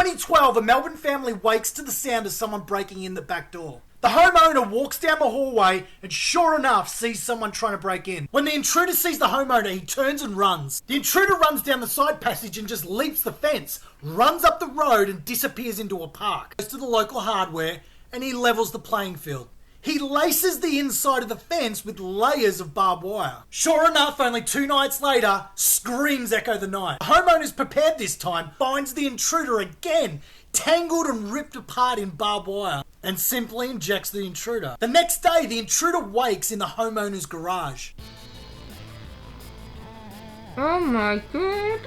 2012, a Melbourne family wakes to the sound of someone breaking in the back door. The homeowner walks down the hallway and sure enough sees someone trying to break in. When the intruder sees the homeowner, he turns and runs. The intruder runs down the side passage and just leaps the fence, runs up the road and disappears into a park. Goes to the local hardware and he levels the playing field. He laces the inside of the fence with layers of barbed wire. Sure enough, only 2 nights later, screams echo the night. The homeowner's prepared this time, finds the intruder again, tangled and ripped apart in barbed wire, and simply injects the intruder. The next day, the intruder wakes in the homeowner's garage. Oh my god.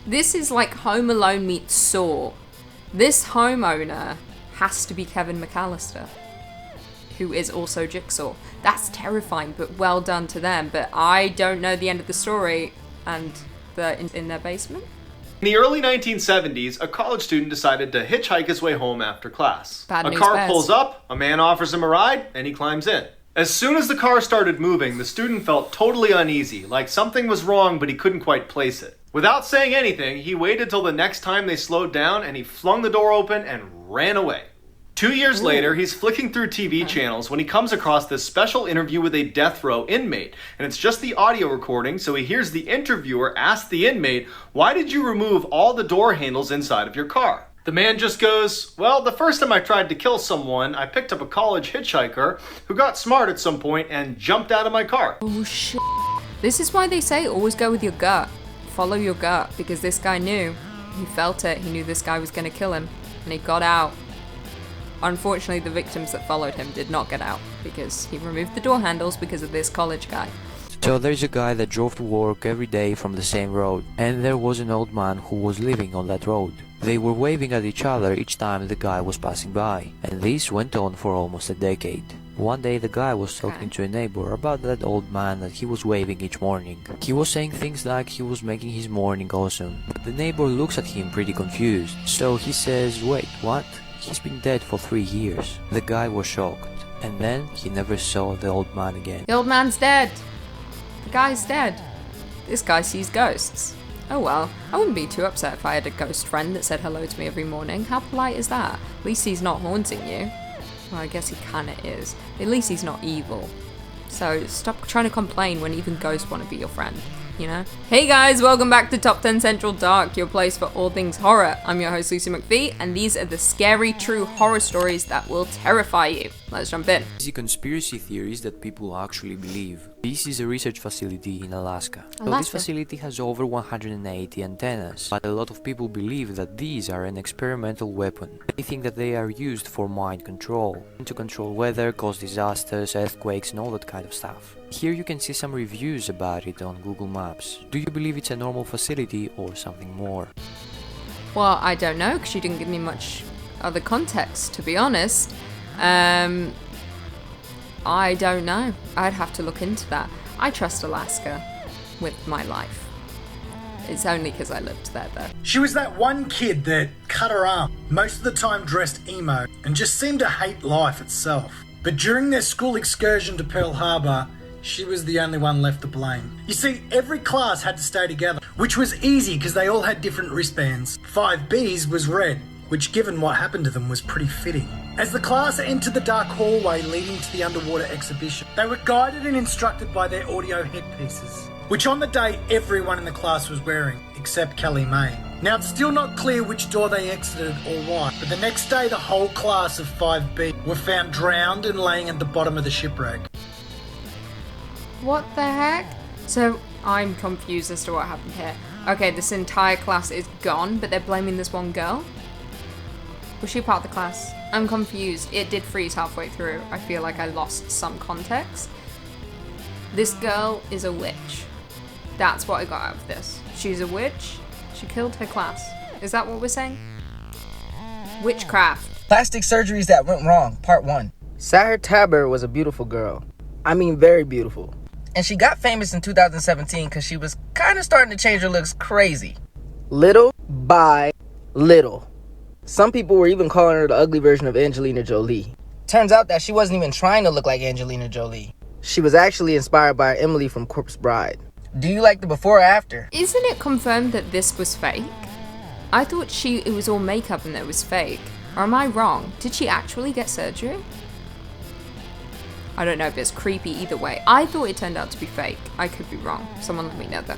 This is like Home Alone meets Saw. This homeowner has to be Kevin McAllister, who is also Jigsaw. That's terrifying, but well done to them. But I don't know the end of the story, and they're in their basement? In the early 1970s, a college student decided to hitchhike his way home after class. Bad news a car bears. pulls up, a man offers him a ride, and he climbs in. As soon as the car started moving, the student felt totally uneasy, like something was wrong but he couldn't quite place it. Without saying anything, he waited till the next time they slowed down and he flung the door open and ran away. 2 years later, he's flicking through TV channels when he comes across this special interview with a death row inmate. And it's just the audio recording, so he hears the interviewer ask the inmate, "Why did you remove all the door handles inside of your car?" The man just goes, "Well, the first time I tried to kill someone, I picked up a college hitchhiker who got smart at some point and jumped out of my car." Oh shit. This is why they say always go with your gut. Follow your gut, because this guy knew. He felt it. He knew this guy was going to kill him, and he got out. Unfortunately, the victims that followed him did not get out, because he removed the door handles because of this college guy. So there's a guy that drove to work every day from the same road, and there was an old man who was living on that road. They were waving at each other each time the guy was passing by, and this went on for almost a decade. One day the guy was talking to a neighbor about that old man that he was waving each morning. He was saying things like he was making his morning awesome, but the neighbor looks at him pretty confused. So he says, "Wait, what? He's been dead for 3 years." The guy was shocked, and then he never saw the old man again. The old man's dead. The guy's dead. This guy sees ghosts. Oh well, I wouldn't be too upset if I had a ghost friend that said hello to me every morning. How polite is that? At least he's not haunting you. Well, I guess he kinda is. At least he's not evil. So stop trying to complain when even ghosts want to be your friend, you know? Hey guys, welcome back to Top 10 Central Dark, your place for all things horror. I'm your host Lucy McPhee, and these are the scary true horror stories that will terrify you. Let's jump in. Crazy conspiracy theories that people actually believe. This is a research facility in Alaska. So this Alaska? facility has over 180 antennas, but a lot of people believe that these are an experimental weapon. They think that they are used for mind control, to control weather, cause disasters, earthquakes and all that kind of stuff. Here you can see some reviews about it on Google Maps. Do you believe it's a normal facility or something more? Well, I don't know, because you didn't give me much other context, to be honest. I don't know. I'd have to look into that. I trust Alaska with my life. It's only because I lived there, though. She was that one kid that cut her arm, most of the time dressed emo, and just seemed to hate life itself. But during their school excursion to Pearl Harbor, she was the only one left to blame. You see, every class had to stay together, which was easy because they all had different wristbands. 5B's was red, which given what happened to them was pretty fitting. As the class entered the dark hallway leading to the underwater exhibition, they were guided and instructed by their audio headpieces, which on the day everyone in the class was wearing, except Kelly May. Now it's still not clear which door they exited or why, but the next day the whole class of 5B were found drowned and laying at the bottom of the shipwreck. What the heck? So, I'm confused as to what happened here. Okay, this entire class is gone, but they're blaming this one girl? Was she part of the class? I'm confused. It did freeze halfway through. I feel like I lost some context. This girl is a witch. That's what I got out of this. She's a witch. She killed her class. Is that what we're saying? Witchcraft. Plastic surgeries that went wrong, part 1. Sahar Taber was a beautiful girl. I mean, very beautiful. And she got famous in 2017 because she was kind of starting to change her looks crazy. Little by little. Some people were even calling her the ugly version of Angelina Jolie. Turns out that she wasn't even trying to look like Angelina Jolie. She was actually inspired by Emily from Corpse Bride. Do you like the before or after? Isn't it confirmed that this was fake? I thought it was all makeup and that it was fake. Or am I wrong? Did she actually get surgery? I don't know if it's creepy either way. I thought it turned out to be fake. I could be wrong. Someone let me know though.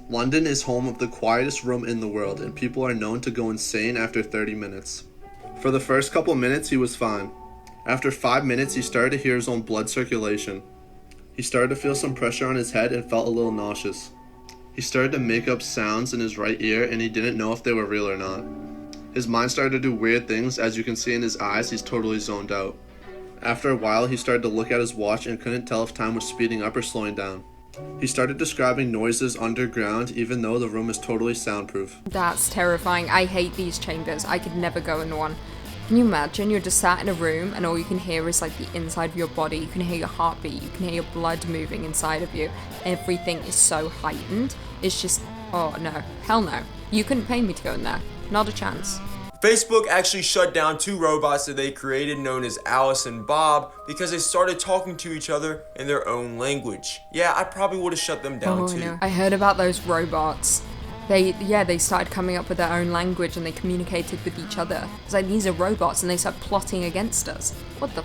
London is home of the quietest room in the world, and people are known to go insane after 30 minutes. For the first couple minutes, he was fine. After 5 minutes, he started to hear his own blood circulation. He started to feel some pressure on his head and felt a little nauseous. He started to make up sounds in his right ear, and he didn't know if they were real or not. His mind started to do weird things. As you can see in his eyes, he's totally zoned out. After a while, he started to look at his watch and couldn't tell if time was speeding up or slowing down. He started describing noises underground, even though the room is totally soundproof. That's terrifying. I hate these chambers. I could never go in one. Can you imagine you're just sat in a room and all you can hear is like the inside of your body? You can hear your heartbeat, you can hear your blood moving inside of you. Everything is so heightened. It's just, oh no, hell no. You couldn't pay me to go in there. Not a chance. Facebook actually shut down 2 robots that they created known as Alice and Bob because they started talking to each other in their own language. Yeah, I probably would have shut them down too. No. I heard about those robots. They started coming up with their own language and they communicated with each other. It's like, these are robots and they start plotting against us. What the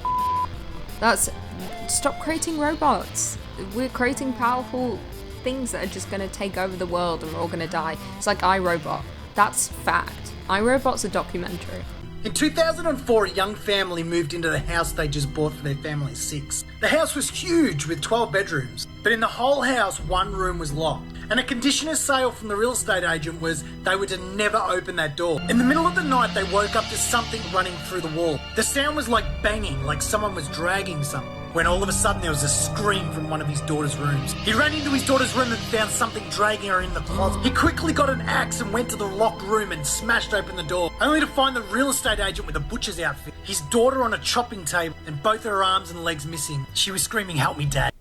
Stop creating robots. We're creating powerful things that are just gonna take over the world and we're all gonna die. It's like iRobot. That's fact. iRobot's a documentary. In 2004, a young family moved into the house they just bought for their family of 6. The house was huge with 12 bedrooms, but in the whole house, one room was locked. And a condition of sale from the real estate agent was they were to never open that door. In the middle of the night, they woke up to something running through the wall. The sound was like banging, like someone was dragging something. When all of a sudden there was a scream from one of his daughter's rooms. He ran into his daughter's room and found something dragging her in the closet. He quickly got an axe and went to the locked room and smashed open the door, only to find the real estate agent with a butcher's outfit, his daughter on a chopping table, and both her arms and legs missing. She was screaming, "Help me, Dad."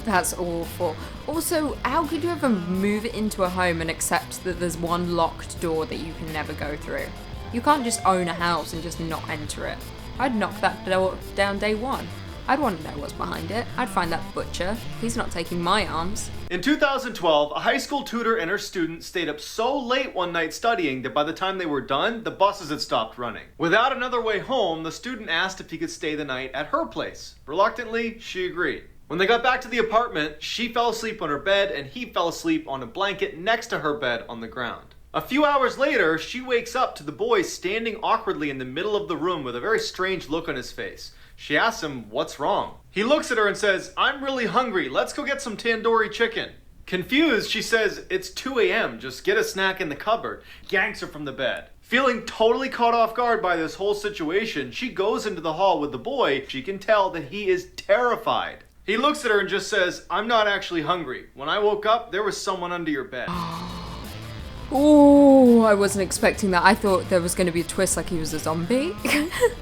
That's awful. Also, how could you ever move into a home and accept that there's one locked door that you can never go through? You can't just own a house and just not enter it. I'd knock that door down day one. I'd want to know what's behind it. I'd find that butcher. He's not taking my arms. In 2012, a high school tutor and her student stayed up so late one night studying that by the time they were done, the buses had stopped running. Without another way home, the student asked if he could stay the night at her place. Reluctantly, she agreed. When they got back to the apartment, she fell asleep on her bed and he fell asleep on a blanket next to her bed on the ground. A few hours later, she wakes up to the boy standing awkwardly in the middle of the room with a very strange look on his face. She asks him, "What's wrong?" He looks at her and says, "I'm really hungry. Let's go get some tandoori chicken." Confused, she says, "It's 2 a.m. Just get a snack in the cupboard." Yanks her from the bed. Feeling totally caught off guard by this whole situation, she goes into the hall with the boy. She can tell that he is terrified. He looks at her and just says, "I'm not actually hungry. When I woke up, there was someone under your bed." Oh, I wasn't expecting that. I thought there was going to be a twist like he was a zombie.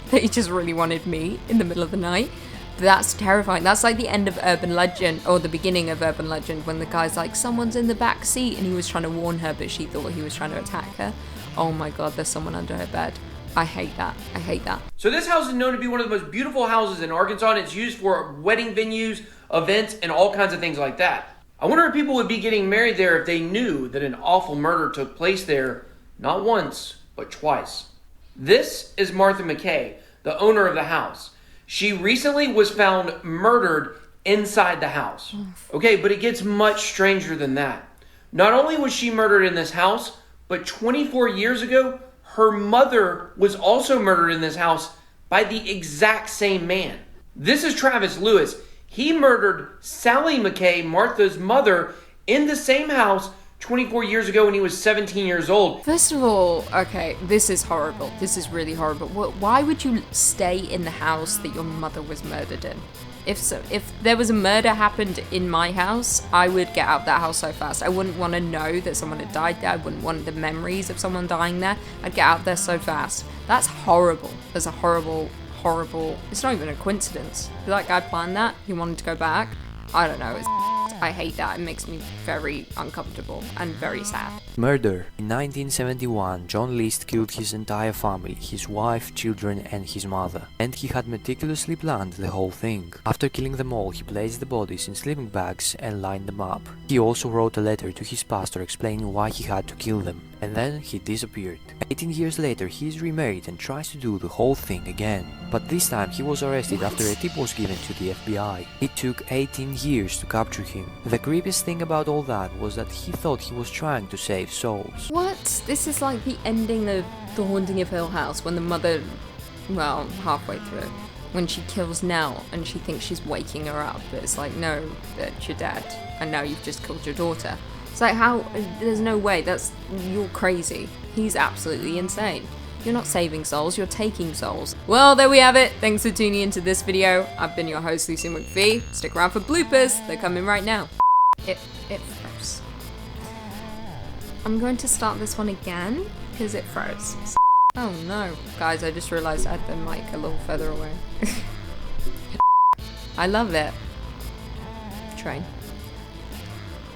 That he just really wanted meat in the middle of the night. That's terrifying. That's like the end of Urban Legend, or the beginning of Urban Legend, when the guy's like, someone's in the back seat, and he was trying to warn her, but she thought he was trying to attack her. Oh my god, there's someone under her bed. I hate that. I hate that. So this house is known to be one of the most beautiful houses in Arkansas, and it's used for wedding venues, events, and all kinds of things like that. I wonder if people would be getting married there if they knew that an awful murder took place there, not once, but twice. This is Martha McKay, the owner of the house. She recently was found murdered inside the house. Okay, but it gets much stranger than that. Not only was she murdered in this house, but 24 years ago, her mother was also murdered in this house by the exact same man. This is Travis Lewis. He murdered Sally McKay, Martha's mother, in the same house 24 years ago when he was 17 years old. First of all, okay, this is horrible. This is really horrible. Why would you stay in the house that your mother was murdered in? If there was a murder happened in my house, I would get out that house so fast. I wouldn't want to know that someone had died there. I wouldn't want the memories of someone dying there. I'd get out there so fast. That's horrible. That's a horrible, it's not even a coincidence. Did that guy plan that? He wanted to go back? I don't know. It's I hate that. It makes me very uncomfortable and very sad. Murder. In 1971, John List killed his entire family, his wife, children and his mother. And he had meticulously planned the whole thing. After killing them all, he placed the bodies in sleeping bags and lined them up. He also wrote a letter to his pastor explaining why he had to kill them. And then he disappeared. 18 years later, he is remarried and tries to do the whole thing again. But this time he was arrested after a tip was given to the FBI. It took 18 years to capture him. The creepiest thing about all that was that he thought he was trying to save souls. What? This is like the ending of The Haunting of Hill House when the mother, well, halfway through, when she kills Nell and she thinks she's waking her up, but it's like, no, that's your dad, and now you've just killed your daughter. It's like, how? There's no way. You're crazy. He's absolutely insane. You're not saving souls, you're taking souls. Well, there we have it. Thanks for tuning into this video. I've been your host, Lucy McPhee. Stick around for bloopers. They're coming right now. It froze. I'm going to start this one again because it froze. Oh no. Guys, I just realized I had the mic a little further away. I love it. Train.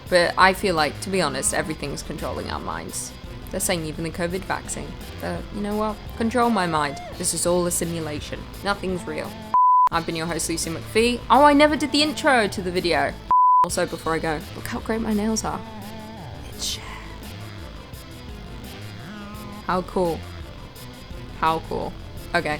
But I feel like, to be honest, everything's controlling our minds. They're saying even the COVID vaccine. But you know what? Control my mind. This is all a simulation. Nothing's real. I've been your host, Lucy McPhee. Oh, I never did the intro to the video. Also, before I go, look how great my nails are. It's share. How cool. How cool. Okay.